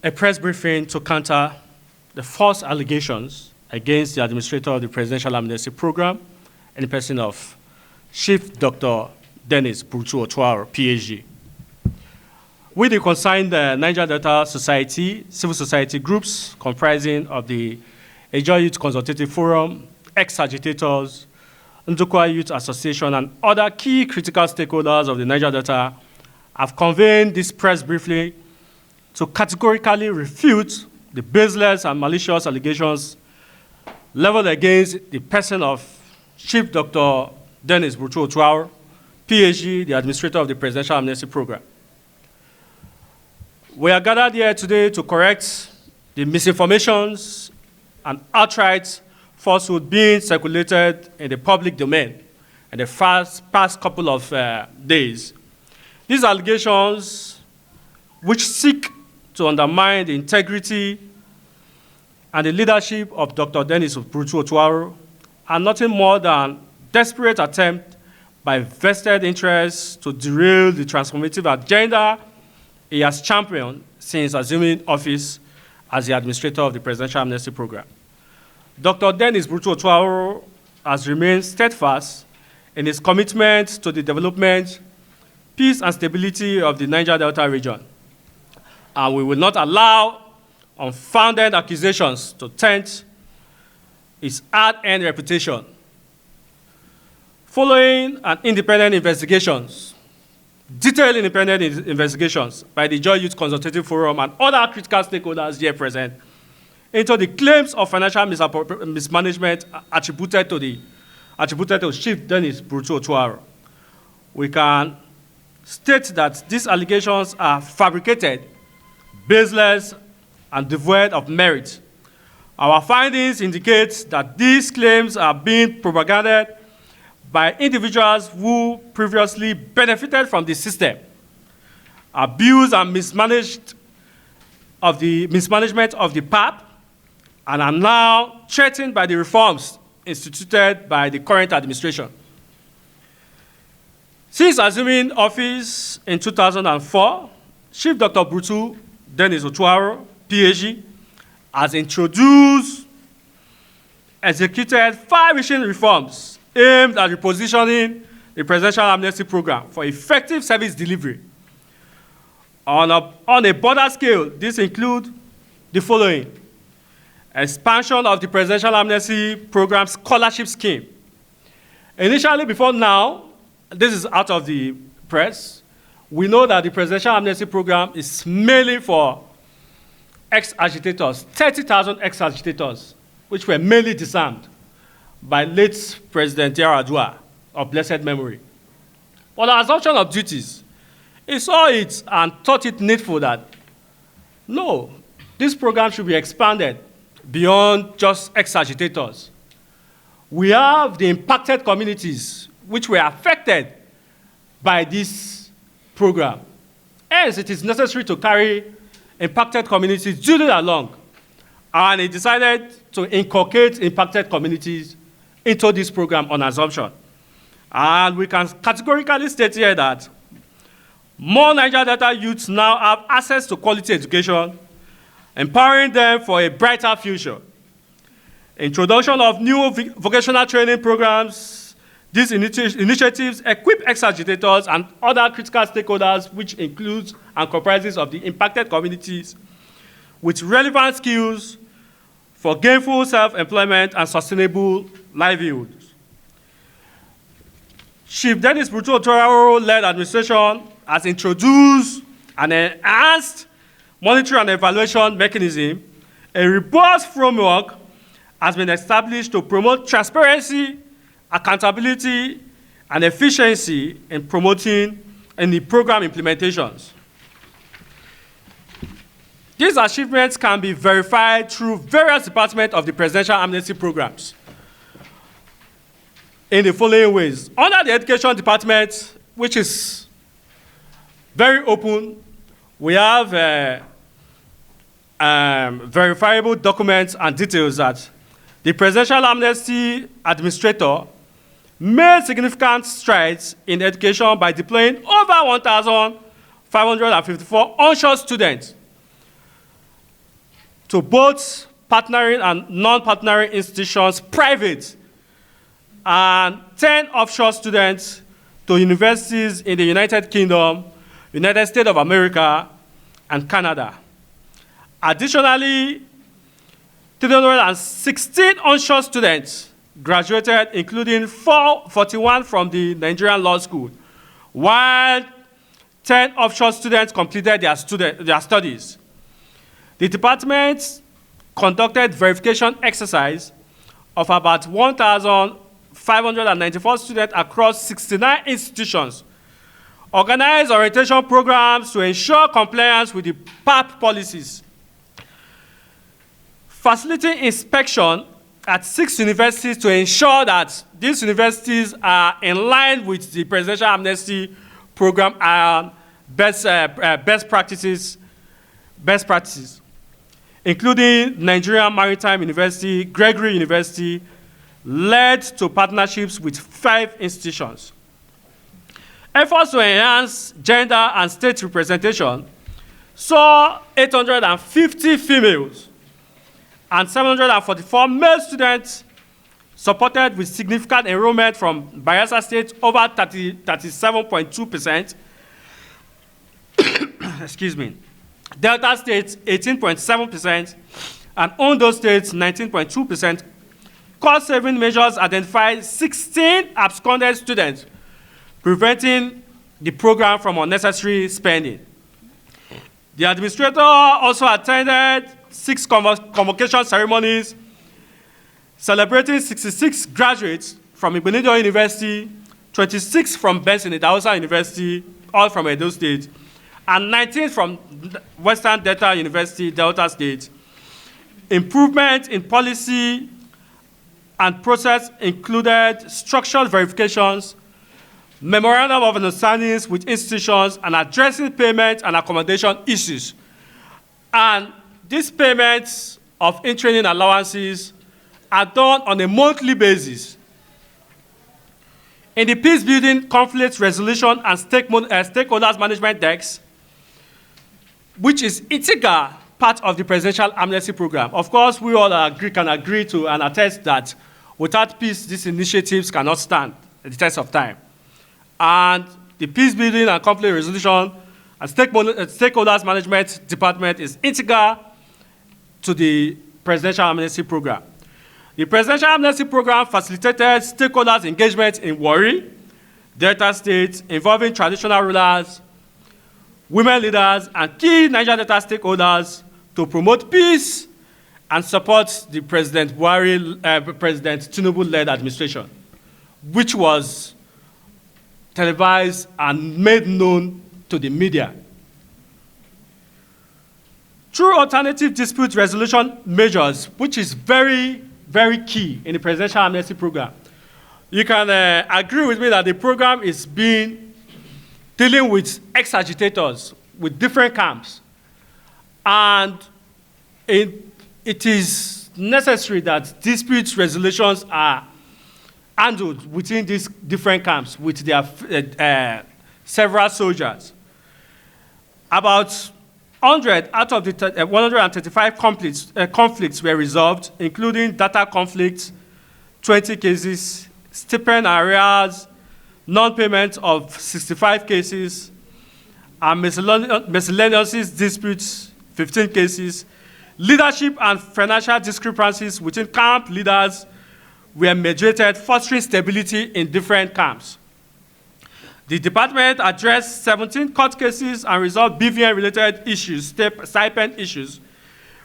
a press briefing to counter the false allegations against the administrator of the Presidential Amnesty Program in the person of Chief Dr. Dennis Burtu Otuaro, PhD. With the concerned Niger Delta Society, civil society groups comprising of the Niger Youth Consultative Forum, EX-AGITATORS, Ndukwa Youth Association, and other key critical stakeholders of the Niger Delta have convened this press briefing to categorically refute the baseless and malicious allegations leveled against the person of Chief Dr. Dennis Burtu Otuaro, PhD, the administrator of the Presidential Amnesty Program. We are gathered here today to correct the misinformations and outright falsehood being circulated in the public domain in the past couple of days. These allegations, which seek to undermine the integrity and the leadership of Dr. Dennis Burtu Otuaro, are nothing more than desperate attempt by vested interests to derail the transformative agenda he has championed since assuming office as the administrator of the Presidential Amnesty Program. Dr. Dennis Burtu Otuaro has remained steadfast in his commitment to the development, peace, and stability of the Niger Delta region. And we will not allow unfounded accusations to taint his hard-earned reputation. Following an independent investigations, detailed independent investigations by the Niger Youth Consultative Forum and other critical stakeholders here present into the claims of financial mismanagement attributed to Chief Dennis Burtu Otuaro, we can state that these allegations are fabricated, baseless, and devoid of merit. Our findings indicate that these claims are being propagated by individuals who previously benefited from the system, abused and mismanagement of the PAP, and are now threatened by the reforms instituted by the current administration. Since assuming office in 2004, Chief Dr. Burtu Dennis Otuaro, PhD, has introduced, executed far-reaching reforms aimed at repositioning the Presidential Amnesty Program for effective service delivery. On a broader scale, this includes the following: expansion of the Presidential Amnesty Program scholarship scheme. Initially, before now, this is out of the press, we know that the Presidential Amnesty Program is mainly for ex-agitators, 30,000 ex-agitators, which were mainly disarmed by late President Yar'Adua of blessed memory. For the assumption of duties, he saw it and thought it needful that, no, this program should be expanded beyond just ex-agitators. We have the impacted communities which were affected by this program. Hence, it is necessary to carry impacted communities duly along. And he decided to inculcate impacted communities into this program on assumption. And we can categorically state here that more Niger Delta youths now have access to quality education, empowering them for a brighter future. Introduction of new vocational training programs, these initiatives equip ex-agitators and other critical stakeholders, which includes and comprises of the impacted communities, with relevant skills for gainful self-employment and sustainable livelihoods. Chief Dennis Burtu Otuaro-led administration has introduced an enhanced monitoring and evaluation mechanism. A robust framework has been established to promote transparency, accountability, and efficiency in promoting the program implementations. These achievements can be verified through various departments of the Presidential Amnesty Programs in the following ways. Under the Education Department, which is very open, we have verifiable documents and details that the Presidential Amnesty Administrator made significant strides in education by deploying over 1,554 onshore students to both partnering and non-partnering institutions, private, and 10 offshore students to universities in the United Kingdom, United States of America, and Canada. Additionally, 316 onshore students graduated, including 41 from the Nigerian Law School, while 10 offshore students completed their studies. The department conducted verification exercise of about 1,594 students across 69 institutions, organized orientation programs to ensure compliance with the PAP policies, facilitating inspection at 6 universities to ensure that these universities are in line with the Presidential Amnesty Program and best practices, including Nigerian Maritime University, Gregory University, led to partnerships with 5 institutions. Efforts to enhance gender and state representation saw 850 females and 744 male students supported with significant enrollment from Bayelsa State over 37.2%, excuse me, Delta State 18.7%, and Ondo State 19.2%. Cost-saving measures identified 16 absconded students, preventing the program from unnecessary spending. The administrator also attended 6 convocation ceremonies celebrating 66 graduates from Igbinedion University, 26 from Benson Idahosa University, all from Edo State, and 19 from Western Delta University, Delta State. Improvement in policy and process included structured verifications, memorandum of understandings with institutions, and addressing payment and accommodation issues. And these payments of in-training allowances are done on a monthly basis. In the peace-building, conflict resolution, and stakeholders management decks, which is integral part of the Presidential Amnesty Program. Of course, we all can agree to and attest that without peace, these initiatives cannot stand the test of time. And the peace-building and conflict resolution and stakeholders management department is integral to the Presidential Amnesty Program. The Presidential Amnesty Program facilitated stakeholders' engagement in Warri, Delta State, involving traditional rulers, women leaders, and key Niger Delta stakeholders to promote peace and support the President Tinubu-led administration, which was televised and made known to the media. Through alternative dispute resolution measures, which is very, very key in the Presidential Amnesty Program, you can agree with me that the program is dealing with ex-agitators with different camps. And it is necessary that dispute resolutions are handled within these different camps with their several soldiers. About 100 out of the 135 conflicts were resolved, including data conflicts, 20 cases, stipend arrears, non-payment of 65 cases, and miscellaneous disputes, 15 cases. Leadership and financial discrepancies within camp leaders were mediated, fostering stability in different camps. The department addressed 17 court cases and resolved BVN-related issues, stipend issues,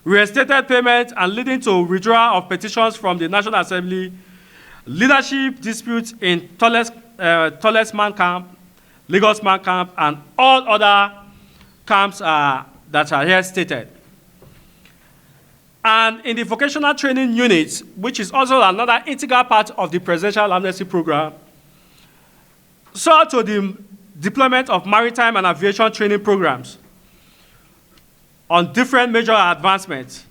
reinstated payment, and leading to withdrawal of petitions from the National Assembly, leadership disputes in Tallest Man Camp, Lagos Man Camp, and all other camps that are here stated. And in the vocational training unit, which is also another integral part of the Presidential Amnesty Program, saw to the deployment of maritime and aviation training programs on different major advancements.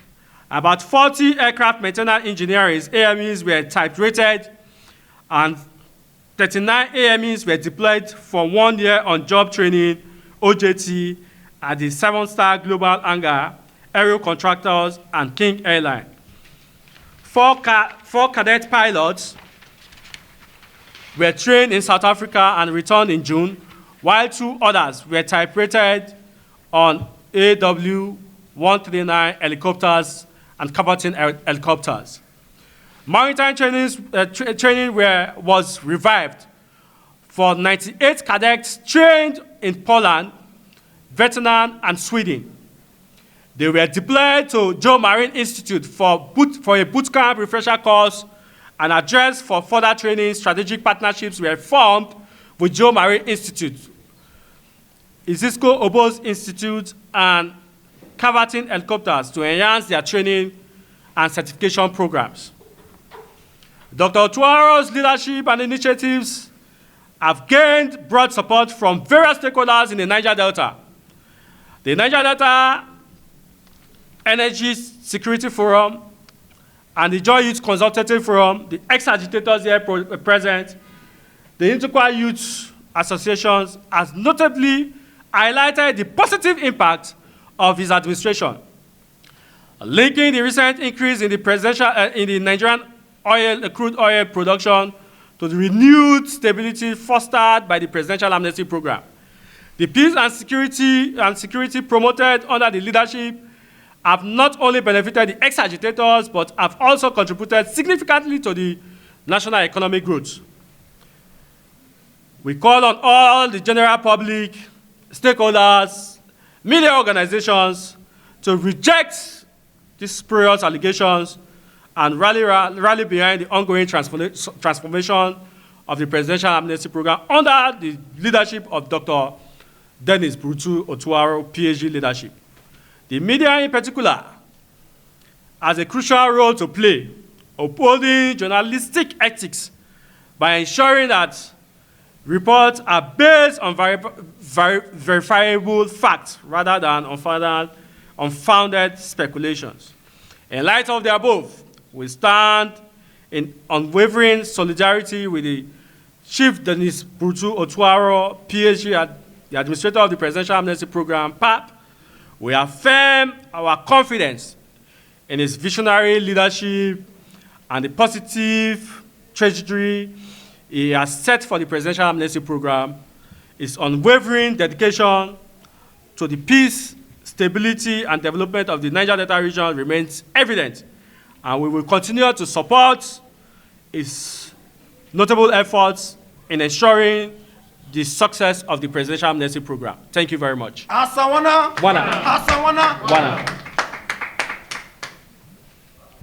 About 40 aircraft maintenance engineers, AMEs, were type-rated, and 39 AMEs were deployed for 1 year on job training, OJT, at the 7-star Global Hangar, Aero Contractors, and King Airline. Four cadet pilots were trained in South Africa and returned in June, while 2 others were type-rated on AW139 helicopters and Caperton helicopters. Maritime training was revived for 98 cadets trained in Poland, Vietnam, and Sweden. They were deployed to Joe Marine Institute for a bootcamp refresher course, and addressed for further training. Strategic partnerships were formed with Joe Marine Institute, Isisco Obos Institute, and Caperton Helicopters to enhance their training and certification programs. Dr. Otuaro's leadership and initiatives have gained broad support from various stakeholders in the Niger Delta. The Niger Delta Energy Security Forum and the Joy Youth Consultative Forum, the EX-AGITATORS here present, the Interquar Youth Associations, has notably highlighted the positive impact of his administration, linking the recent increase in the Nigerian crude oil production to the renewed stability fostered by the Presidential Amnesty Program. The peace and security promoted under the leadership have not only benefited the ex-agitators, but have also contributed significantly to the national economic growth. We call on all the general public, stakeholders, media organizations to reject these spurious allegations and rally behind the ongoing transformation of the Presidential Amnesty Program under the leadership of Dr. Dennis Brutu Otuaro, PhD leadership. The media in particular has a crucial role to play, upholding journalistic ethics by ensuring that reports are based on verifiable facts rather than unfounded speculations. In light of the above, we stand in unwavering solidarity with the Chief Dennis Brutu Otuaro, PhD, the administrator of the Presidential Amnesty Program, PAP. We affirm our confidence in his visionary leadership and the positive trajectory he has set for the Presidential Amnesty Program. His unwavering dedication to the peace, stability, and development of the Niger Delta region remains evident, and we will continue to support his notable efforts in ensuring the success of the Presidential Amnesty Program. Thank you very much. Asawana. Wana. Asawana. Wana.